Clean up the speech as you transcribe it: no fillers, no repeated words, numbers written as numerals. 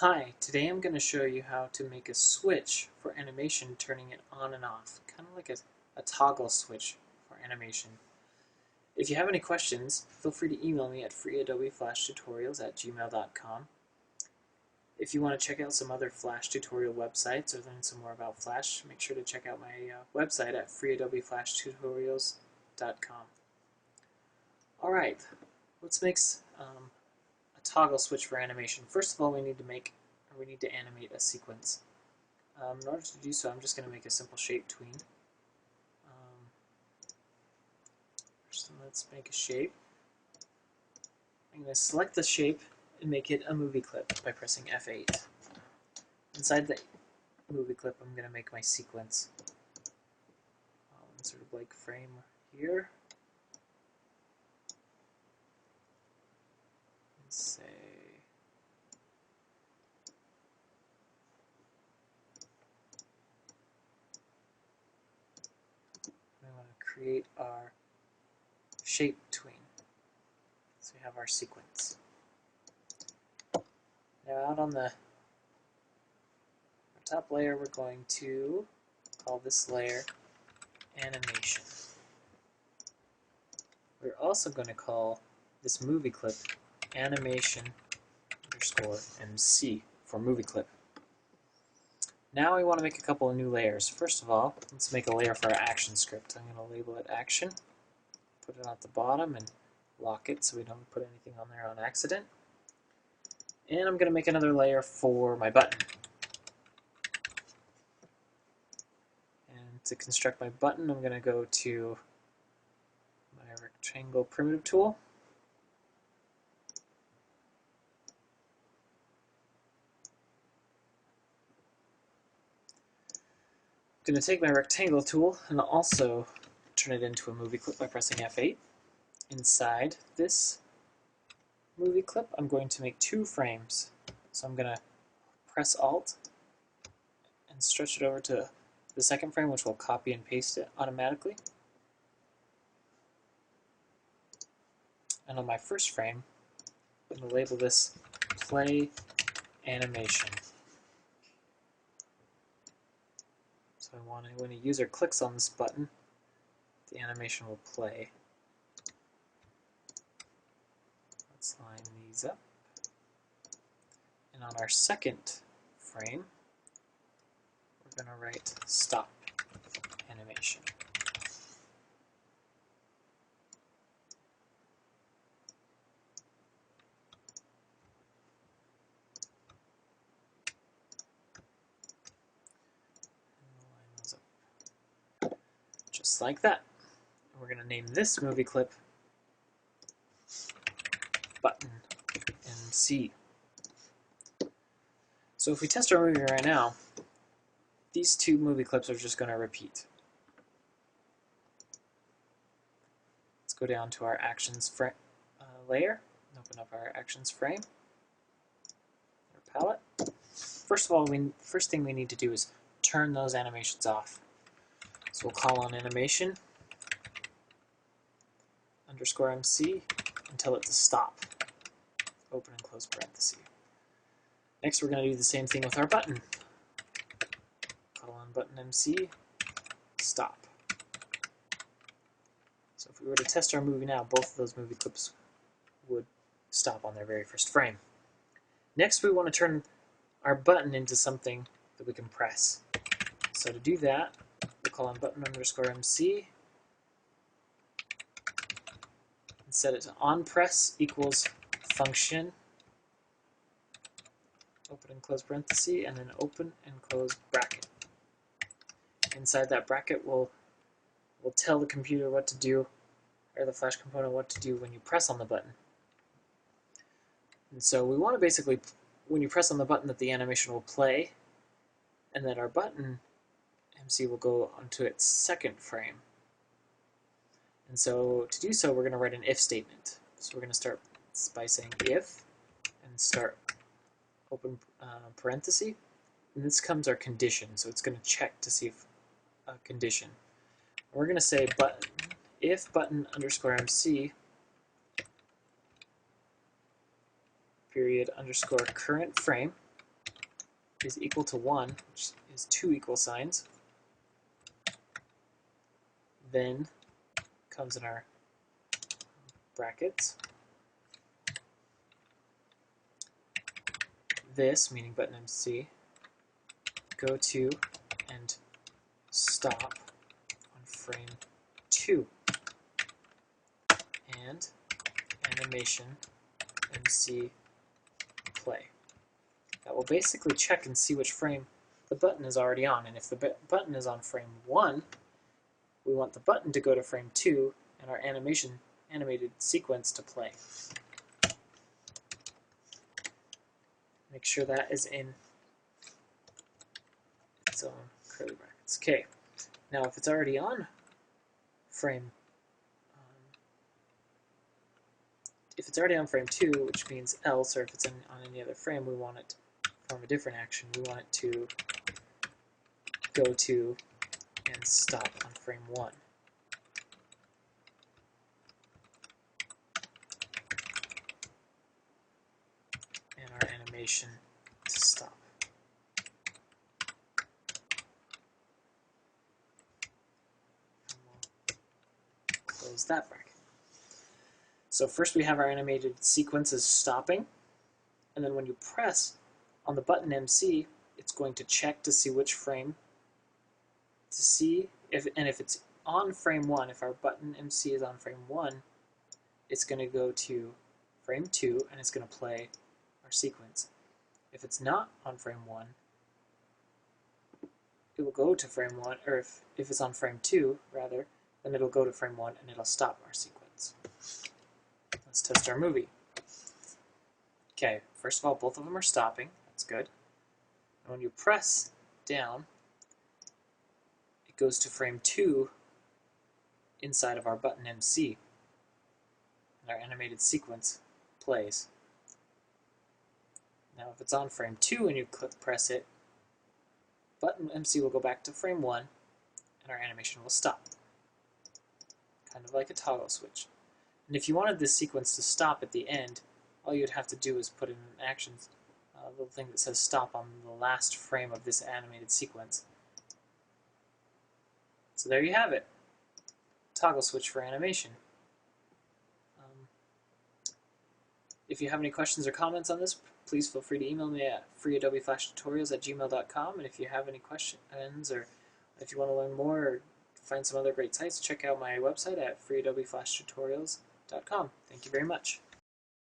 Hi, today I'm going to show you how to make a switch for animation, turning it on and off, kind of like a toggle switch for animation. If you have any questions, feel free to email me at freeadobeflashtutorials@gmail.com. If you want to check out some other Flash tutorial websites or learn some more about Flash, make sure to check out my website at freeadobeflashtutorials.com. Alright, let's make a toggle switch for animation. First of all, we need to animate a sequence. In order to do so, I'm just going to make a simple shape tween. First, let's make a shape. I'm going to select the shape and make it a movie clip by pressing F8. Inside the movie clip, I'm going to make my sequence. I'll insert a blank frame here. And say we want to create our shape tween. So we have our sequence. Now out on the top layer, we're going to call this layer animation. We're also going to call this movie clip animation_MC for movie clip. Now we want to make a couple of new layers. First of all, let's make a layer for our action script. I'm going to label it action, put it at the bottom, and lock it so we don't put anything on there on accident. And I'm going to make another layer for my button. And to construct my button, I'm going to go to my rectangle primitive tool. I'm going to take my rectangle tool and also turn it into a movie clip by pressing F8. Inside this movie clip, I'm going to make 2 frames. So I'm going to press Alt and stretch it over to the second frame, which will copy and paste it automatically. And on my first frame, I'm going to label this Play Animation. So when a user clicks on this button, the animation will play. Let's line these up. And on our second frame, we're going to write Stop Animation. Just like that. We're going to name this movie clip Button MC. So if we test our movie right now, these 2 movie clips are just going to repeat. Let's go down to our actions layer and open up our actions frame, our palette. First of all, first thing we need to do is turn those animations off. So we'll call on animation _MC and tell it to stop. Open and close parenthesis. Next, we're going to do the same thing with our button. Call on button MC, stop. So if we were to test our movie now, both of those movie clips would stop on their very first frame. Next, we want to turn our button into something that we can press. So to do that, we'll call on button _MC and set it to onPress equals function, open and close parenthesis, and then open and close bracket. Inside that bracket, we'll tell the computer what to do, or the Flash component what to do when you press on the button. And so we want to basically, when you press on the button, that the animation will play, and that our button MC will go onto its second frame. And so to do so, we're going to write an if statement. So we're going to start by saying if, and start open parenthesis, and this comes our condition. So it's going to check to see if a condition. We're going to say button if button _MC period _ current frame, is equal to 1, which is 2 equal signs, then comes in our brackets. This, meaning button MC, go to and stop on frame 2. And animation MC play. That will basically check and see which frame the button is already on. And if the button is on frame 1, we want the button to go to frame 2 and our animated sequence to play. Make sure that is in its own curly brackets. Okay, now if it's already on frame, if it's already on frame 2, which means else, or if it's on any other frame, we want it to perform a different action. We want it to go to and stop on frame 1. And our animation to stop. And we'll close that bracket. So first we have our animated sequences stopping, and then when you press on the button MC, it's going to check to see which frame to see, if it's on frame 1, if our button MC is on frame 1, it's going to go to frame 2 and it's going to play our sequence. If it's not on frame 1, it will go to frame 1, or if it's on frame 2, rather, then it'll go to frame 1 and it'll stop our sequence. Let's test our movie. Okay, first of all, both of them are stopping. That's good. And when you press down, it goes to frame 2 inside of our button MC. And our animated sequence plays. Now if it's on frame 2 and you press it, button MC will go back to frame 1 and our animation will stop. Kind of like a toggle switch. And if you wanted this sequence to stop at the end, all you'd have to do is put in an action, little thing that says stop on the last frame of this animated sequence. So there you have it. Toggle switch for animation. If you have any questions or comments on this, please feel free to email me at freeadobeflashtutorials@gmail.com. And if you have any questions, or if you want to learn more or find some other great sites, check out my website at freeadobeflashtutorials.com. Thank you very much.